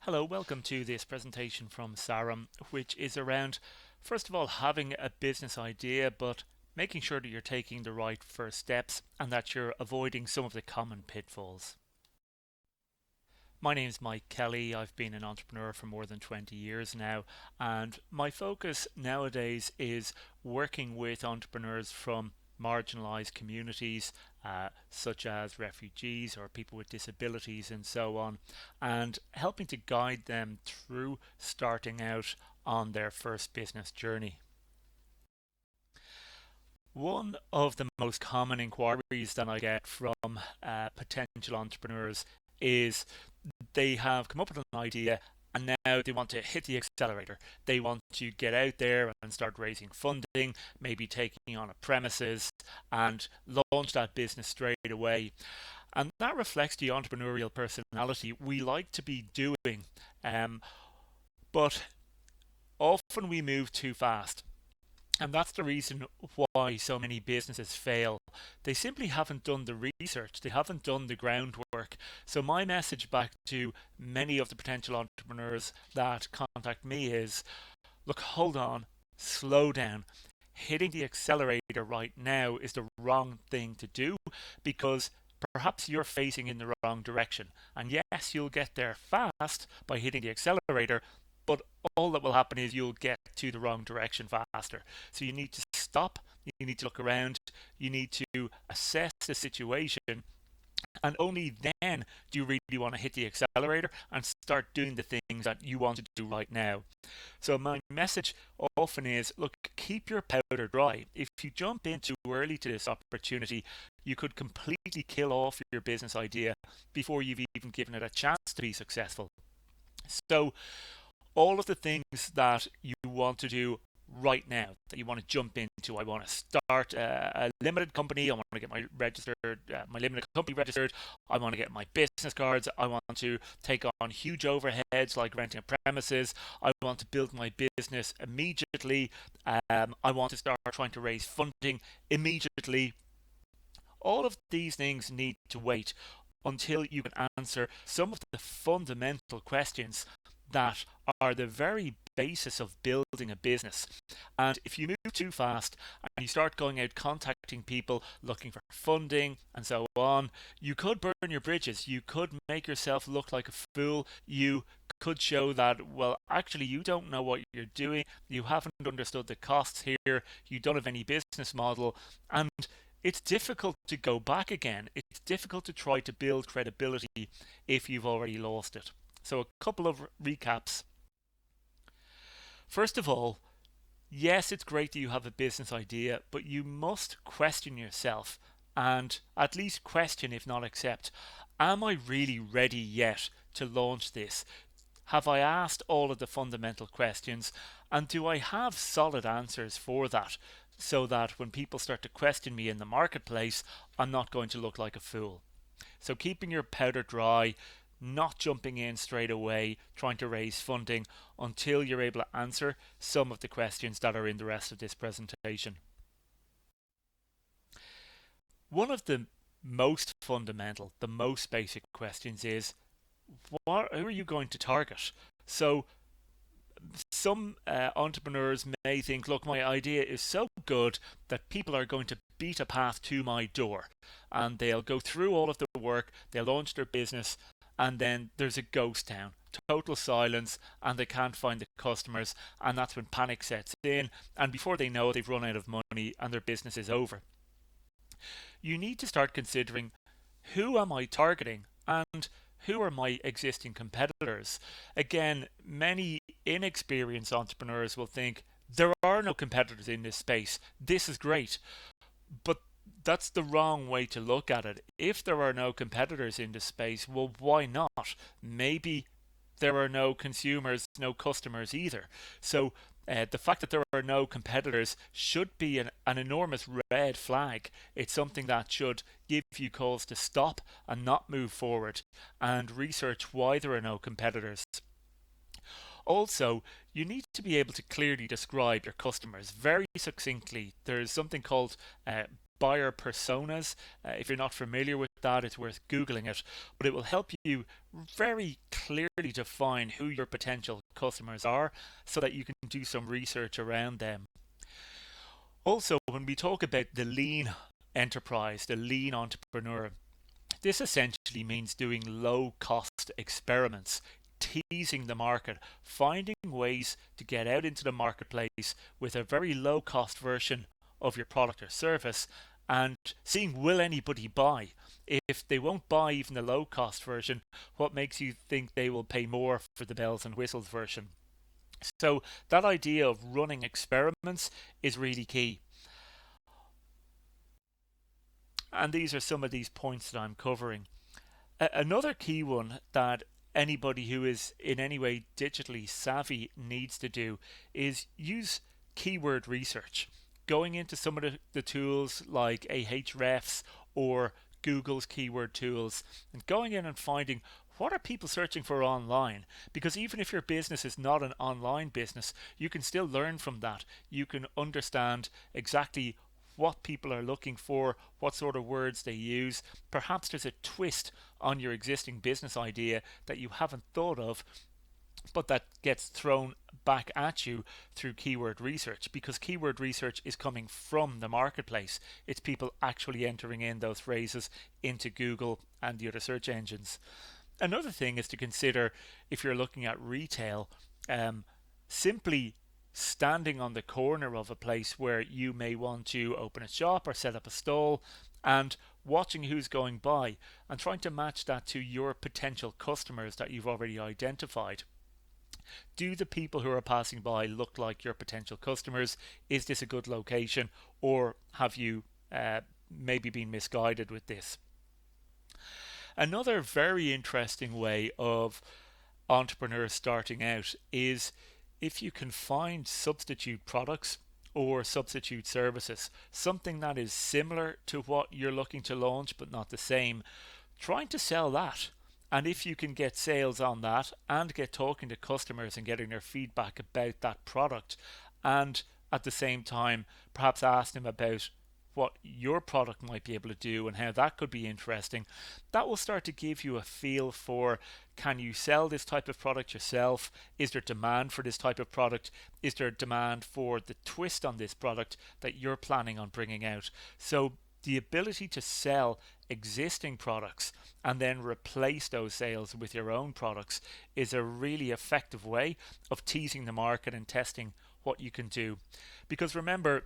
Hello, welcome to this presentation from Sarum, which is around, first of all, having a business idea, but making sure that you're taking the right first steps and that you're avoiding some of the common pitfalls. My name is Mike Kelly. I've been an entrepreneur for more than 20 years now, and my focus nowadays is working with entrepreneurs from marginalized communities such as refugees or people with disabilities and so on, and helping to guide them through starting out on their first business journey. One of the most common inquiries that I get from potential entrepreneurs is they have come up with an idea and now they want to hit the accelerator. They want to get out there and start raising funding, maybe taking on a premises and launch that business straight away. And that reflects the entrepreneurial personality we like to be doing. But often we move too fast. And that's the reason why so many businesses fail. They simply haven't done the research, they haven't done the groundwork. So, my message back to many of the potential entrepreneurs that contact me is look, hold on, slow down. Hitting the accelerator right now is the wrong thing to do because perhaps you're facing in the wrong direction. And yes, you'll get there fast by hitting the accelerator, but all that will happen is you'll get to the wrong direction faster. So you need to stop, you need to look around, you need to assess the situation, and only then do you really want to hit the accelerator and start doing the things that you want to do right now. So my message often is look, keep your powder dry. If you jump in too early to this opportunity, you could completely kill off your business idea before you've even given it a chance to be successful. So all of the things that you want to do right now that you want to jump into. I want to start a limited company. I want to get my limited company registered. I want to get my business cards. I want to take on huge overheads like renting a premises. I want to build my business immediately. I want to start trying to raise funding immediately. All of these things need to wait until you can answer some of the fundamental questions that are the very basis of building a business. And if you move too fast and you start going out contacting people looking for funding and so on, you could burn your bridges. You could make yourself look like a fool. You could show that, well, actually, you don't know what you're doing. You haven't understood the costs here. You don't have any business model. And it's difficult to go back again. It's difficult to try to build credibility if you've already lost it. So, a couple of recaps. First of all, yes, it's great that you have a business idea, but you must question yourself and at least question, if not accept, am I really ready yet to launch this? Have I asked all of the fundamental questions? And do I have solid answers for that? So that when people start to question me in the marketplace, I'm not going to look like a fool. So keeping your powder dry, not jumping in straight away, trying to raise funding until you're able to answer some of the questions that are in the rest of this presentation. One of the most fundamental, the most basic questions is who are you going to target? So some entrepreneurs may think, look, my idea is so good that people are going to beat a path to my door and they'll go through all of the work, they'll launch their business, and then there's a ghost town, total silence, and they can't find the customers, and that's when panic sets in, and before they know it, they've run out of money and their business is over. You need to start considering who am I targeting and who are my existing competitors. Again, many inexperienced entrepreneurs will think there are no competitors in this space. This is great. But that's the wrong way to look at it. If there are no competitors in this space, well, why not? Maybe there are no consumers, no customers either. So the fact that there are no competitors should be an enormous red flag. It's something that should give you cause to stop and not move forward and research why there are no competitors. Also, you need to be able to clearly describe your customers very succinctly. There's something called buyer personas. If you're not familiar with that, it's worth Googling it, but it will help you very clearly define who your potential customers are so that you can do some research around them. Also, when we talk about the lean enterprise, the lean entrepreneur, this essentially means doing low cost experiments, teasing the market, finding ways to get out into the marketplace with a very low cost version of your product or service and seeing will anybody buy. If they won't buy even the low cost version, what makes you think they will pay more for the bells and whistles version? So that idea of running experiments is really key. And these are some of these points that I'm covering. Another key one that anybody who is in any way digitally savvy needs to do is use keyword research. Going into some of the tools like Ahrefs or Google's keyword tools and going in and finding what are people searching for online, because even if your business is not an online business, you can still learn from that. You can understand exactly what people are looking for, what sort of words they use. Perhaps there's a twist on your existing business idea that you haven't thought of, but that gets thrown back at you through keyword research, because keyword research is coming from the marketplace. It's people actually entering in those phrases into Google and the other search engines. Another thing is to consider, if you're looking at retail, simply standing on the corner of a place where you may want to open a shop or set up a stall and watching who's going by and trying to match that to your potential customers that you've already identified. Do the people who are passing by look like your potential customers? Is this a good location, or have you maybe been misguided with this? Another very interesting way of entrepreneurs starting out is if you can find substitute products or substitute services, something that is similar to what you're looking to launch but not the same, trying to sell that. And if you can get sales on that and get talking to customers and getting their feedback about that product, and at the same time perhaps ask them about what your product might be able to do and how that could be interesting, that will start to give you a feel for, can you sell this type of product yourself? Is there demand for this type of product? Is there demand for the twist on this product that you're planning on bringing out? So the ability to sell existing products and then replace those sales with your own products is a really effective way of teasing the market and testing what you can do. Because remember,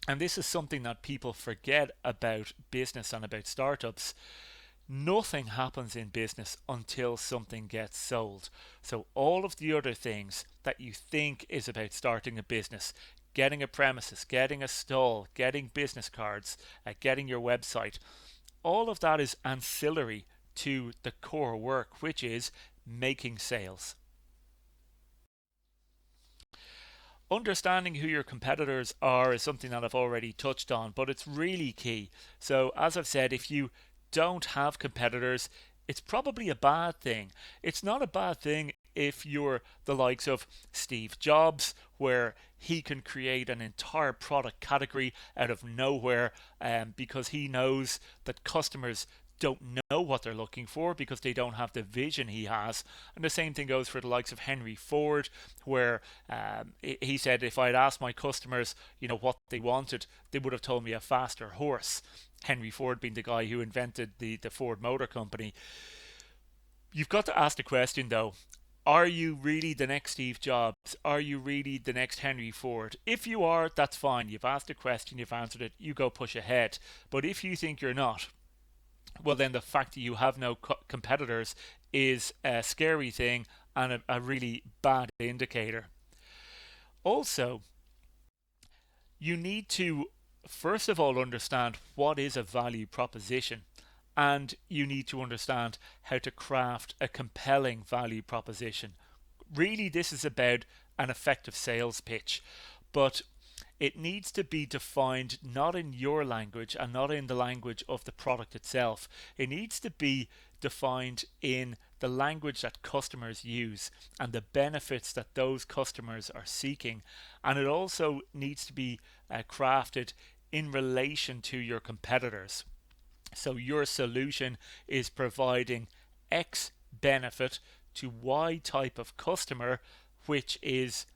and this is something that people forget about business and about startups, nothing happens in business until something gets sold. So all of the other things that you think is about starting a business, getting a premises, getting a stall, getting business cards, getting your website, all of that is ancillary to the core work, which is making sales. Understanding who your competitors are is something that I've already touched on, but it's really key. So, as I've said, if you don't have competitors, it's probably a bad thing. It's not a bad thing if you're the likes of Steve Jobs, where he can create an entire product category out of nowhere, because he knows that customers don't know what they're looking for because they don't have the vision he has. And the same thing goes for the likes of Henry Ford, where he said, if I'd asked my customers, what they wanted, they would have told me a faster horse. Henry Ford being the guy who invented the Ford Motor Company. You've got to ask the question though, are you really the next Steve Jobs? Are you really the next Henry Ford? If you are, that's fine. You've asked a question, you've answered it, you go push ahead. But if you think you're not, well, then the fact that you have no competitors is a scary thing and a really bad indicator. Also, you need to first of all understand what is a value proposition, and you need to understand how to craft a compelling value proposition. Really, this is about an effective sales pitch, but it needs to be defined not in your language and not in the language of the product itself. It needs to be defined in the language that customers use and the benefits that those customers are seeking. And it also needs to be crafted in relation to your competitors. So your solution is providing X benefit to Y type of customer, which is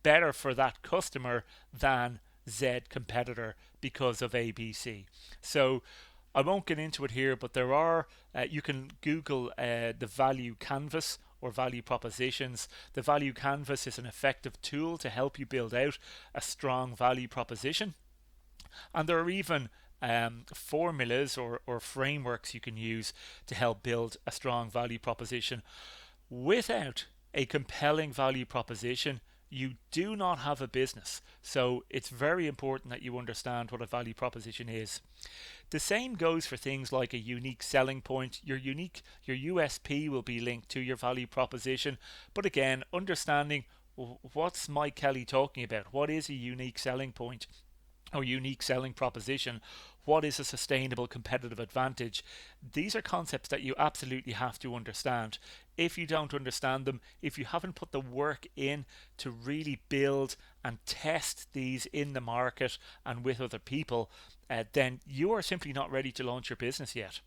better for that customer than Z competitor because of ABC. So I won't get into it here, but there are, you can Google the value canvas or value propositions. The value canvas is an effective tool to help you build out a strong value proposition. And there are even formulas or frameworks you can use to help build a strong value proposition. Without a compelling value proposition, you do not have a business. So it's very important that you understand what a value proposition is. The same goes for things like a unique selling point. Your USP will be linked to your value proposition. But again, understanding what's Mike Kelly talking about? What is a unique selling point or unique selling proposition? What is a sustainable competitive advantage? These are concepts that you absolutely have to understand. If you don't understand them, if you haven't put the work in to really build and test these in the market and with other people, then you are simply not ready to launch your business yet.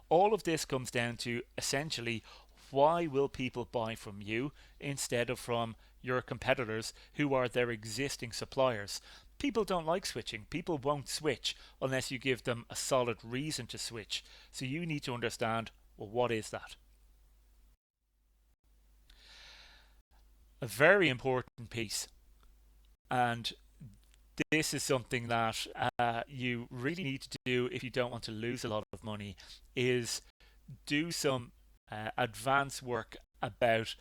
All of this comes down to essentially, why will people buy from you instead of from your competitors who are their existing suppliers? People don't like switching. People won't switch unless you give them a solid reason to switch. So you need to understand, well, what is that? A very important piece, and this is something that you really need to do if you don't want to lose a lot of money, is do some advanced work about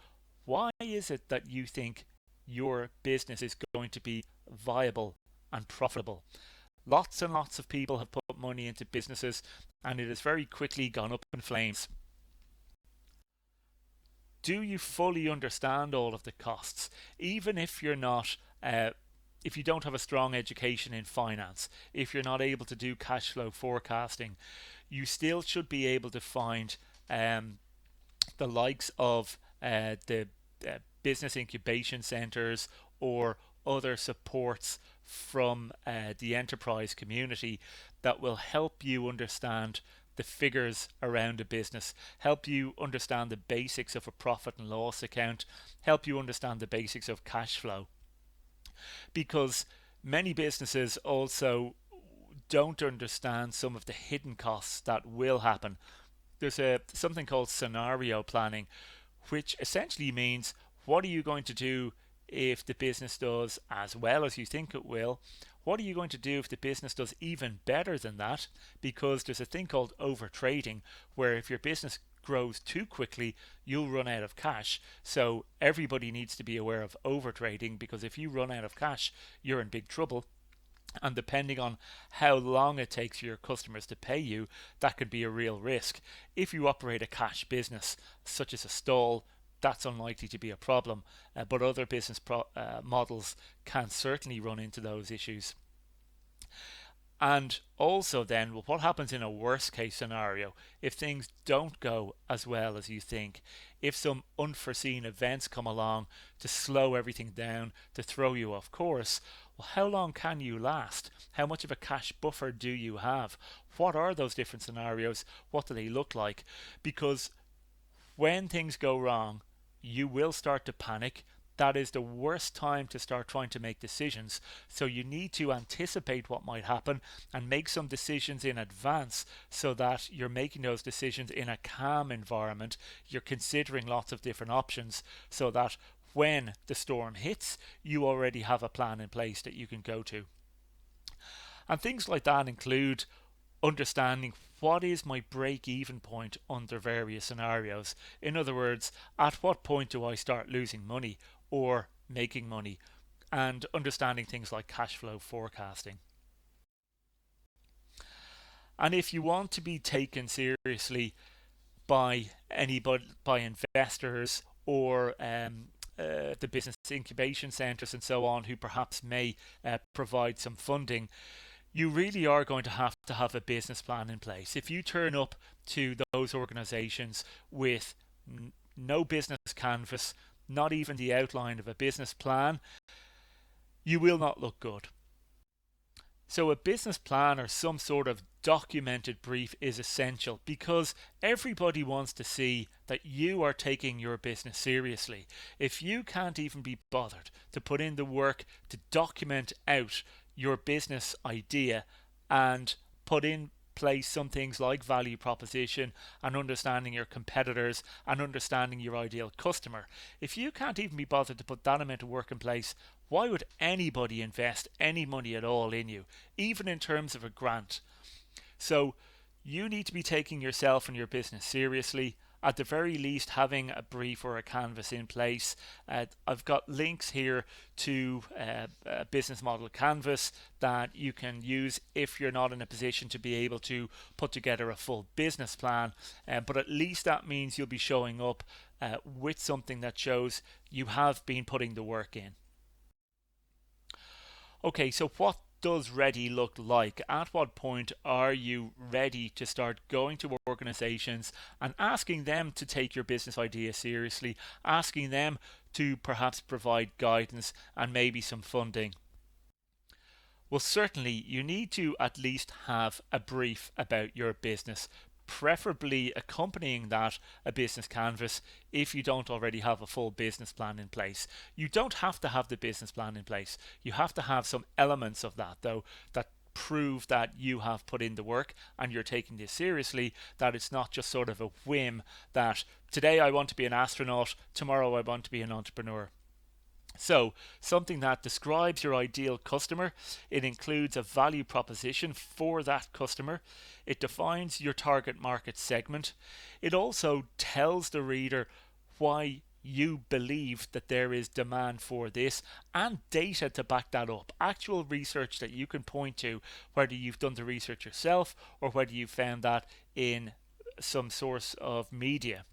why is it that you think your business is going to be viable and profitable. Lots and lots of people have put money into businesses and it has very quickly gone up in flames. Do you fully understand all of the costs? Even if you're not if you don't have a strong education in finance, if you're not able to do cash flow forecasting, you still should be able to find the likes of the business incubation centers or other supports from the enterprise community that will help you understand the figures around a business, help you understand the basics of a profit and loss account, help you understand the basics of cash flow. Because many businesses also don't understand some of the hidden costs that will happen. There's something called scenario planning, which essentially means, what are you going to do if the business does as well as you think it will? What are you going to do if the business does even better than that? Because there's a thing called over trading, where if your business grows too quickly, you'll run out of cash. So everybody needs to be aware of over trading, because if you run out of cash, you're in big trouble. And depending on how long it takes for your customers to pay you, that could be a real risk. If you operate a cash business, such as a stall, that's unlikely to be a problem, but other business models can certainly run into those issues. And also then, well, what happens in a worst case scenario if things don't go as well as you think? If some unforeseen events come along to slow everything down, to throw you off course, well, how long can you last? How much of a cash buffer do you have? What are those different scenarios? What do they look like? Because when things go wrong, you will start to panic. That is the worst time to start trying to make decisions. So you need to anticipate what might happen and make some decisions in advance, so that you're making those decisions in a calm environment. You're considering lots of different options, so that when the storm hits, you already have a plan in place that you can go to. And things like that include understanding, what is my break-even point under various scenarios? In other words, at what point do I start losing money or making money? And understanding things like cash flow forecasting. And if you want to be taken seriously by anybody, by investors or the business incubation centres and so on, who perhaps may provide some funding, you really are going to have a business plan in place. If you turn up to those organizations with no business canvas, not even the outline of a business plan, you will not look good. So, a business plan or some sort of documented brief is essential because everybody wants to see that you are taking your business seriously. If you can't even be bothered to put in the work to document out your business idea and put in place some things like value proposition and understanding your competitors and understanding your ideal customer. If you can't even be bothered to put that amount of work in place, why would anybody invest any money at all in you, even in terms of a grant? So you need to be taking yourself and your business seriously. At the very least, having a brief or a canvas in place. I've got links here to a business model canvas that you can use if you're not in a position to be able to put together a full business plan. But at least that means you'll be showing up with something that shows you have been putting the work in. Okay, so what does ready look like? At what point are you ready to start going to organizations and asking them to take your business idea seriously, asking them to perhaps provide guidance and maybe some funding? Well, certainly you need to at least have a brief about your business, preferably accompanying that a business canvas if you don't already have a full business plan in place. You don't have to have the business plan in place. You have to have some elements of that, though, that prove that you have put in the work and you're taking this seriously, that it's not just sort of a whim that today I want to be an astronaut, tomorrow I want to be an entrepreneur. So, something that describes your ideal customer, it includes a value proposition for that customer, it defines your target market segment, it also tells the reader why you believe that there is demand for this and data to back that up. Actual research that you can point to, whether you've done the research yourself or whether you found that in some source of media.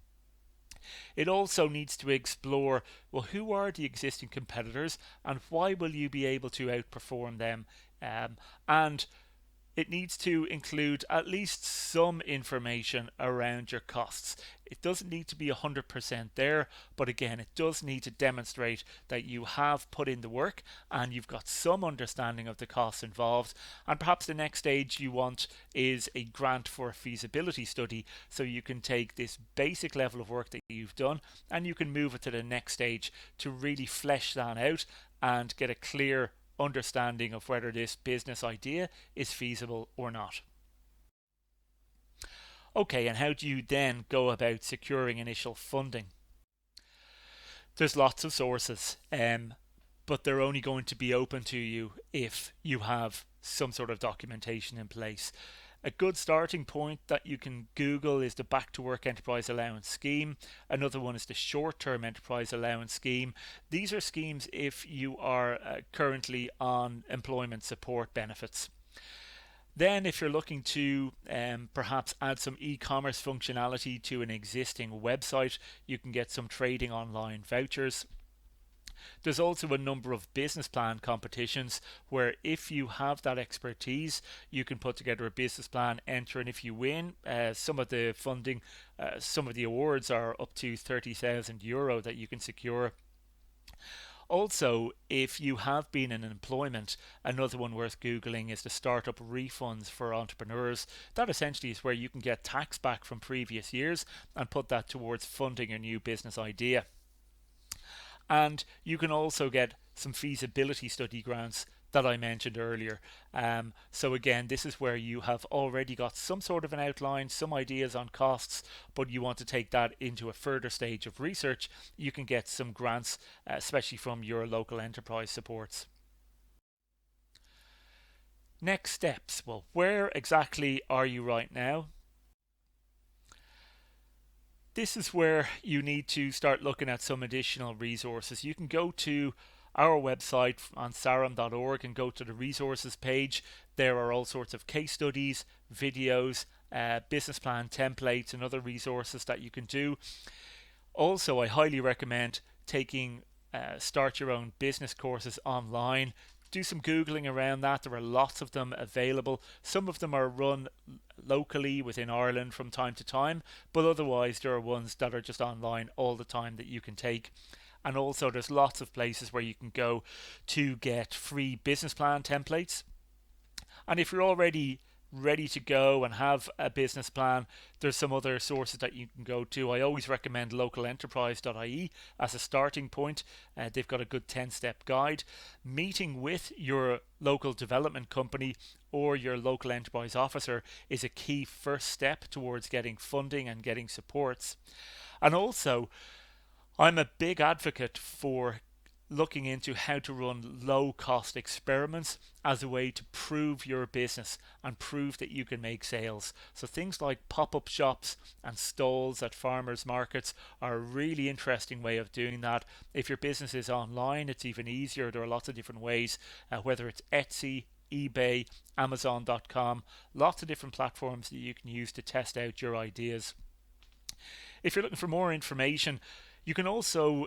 It also needs to explore, well, who are the existing competitors and why will you be able to outperform them? And it needs to include at least some information around your costs. It doesn't need to be 100% there, but again, it does need to demonstrate that you have put in the work and you've got some understanding of the costs involved. And perhaps the next stage you want is a grant for a feasibility study, so you can take this basic level of work that you've done and you can move it to the next stage to really flesh that out and get a clear understanding of whether this business idea is feasible or not. Okay, and how do you then go about securing initial funding? There's lots of sources, but they're only going to be open to you if you have some sort of documentation in place. A good starting point that you can Google is the Back to Work Enterprise Allowance Scheme. Another one is the Short Term Enterprise Allowance Scheme. These are schemes if you are currently on employment support benefits. Then, if you're looking to perhaps add some e-commerce functionality to an existing website, you can get some trading online vouchers. There's also a number of business plan competitions where if you have that expertise, you can put together a business plan, enter, and if you win, some of the funding, some of the awards are up to €30,000 that you can secure. Also, if you have been in employment, another one worth Googling is the startup refunds for entrepreneurs. That essentially is where you can get tax back from previous years and put that towards funding a new business idea. And you can also get some feasibility study grants that I mentioned earlier. So again, this is where you have already got some sort of an outline, some ideas on costs, but you want to take that into a further stage of research. You can get some grants, especially from your local enterprise supports. Next steps. Well, where exactly are you right now? This is where you need to start looking at some additional resources. You can go to our website on sarum.org and go to the resources page. There are all sorts of case studies, videos, business plan templates and other resources that you can do. Also, I highly recommend taking start your own business courses online. Do some Googling around that. There are lots of them available. Some of them are run locally within Ireland from time to time, but otherwise there are ones that are just online all the time that you can take. And also there's lots of places where you can go to get free business plan templates. And if you're already ready to go and have a business plan, there's some other sources that you can go to. I always recommend localenterprise.ie as a starting point. They've got a good 10-step guide. Meeting with your local development company or your local enterprise officer is a key first step towards getting funding and getting supports. And also, I'm a big advocate for looking into how to run low cost experiments as a way to prove your business and prove that you can make sales. So things like pop-up shops and stalls at farmers markets are a really interesting way of doing that. If your business is online, it's even easier. There are lots of different ways, whether it's Etsy, eBay, Amazon.com, lots of different platforms that you can use to test out your ideas. If you're looking for more information, you can also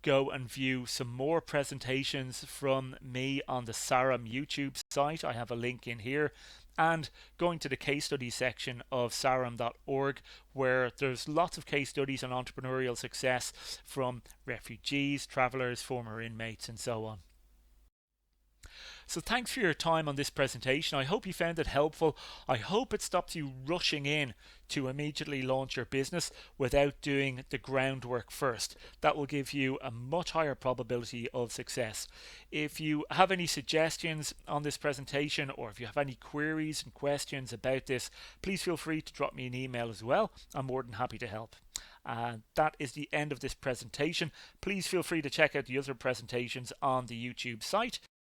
go and view some more presentations from me on the Sarum YouTube site. I have a link in here. And going to the case study section of sarum.org, where there's lots of case studies on entrepreneurial success from refugees, travellers, former inmates, and so on. So thanks for your time on this presentation. I hope you found it helpful. I hope it stops you rushing in to immediately launch your business without doing the groundwork first. That will give you a much higher probability of success. If you have any suggestions on this presentation, or if you have any queries and questions about this, please feel free to drop me an email as well. I'm more than happy to help. And that is the end of this presentation. Please feel free to check out the other presentations on the YouTube site.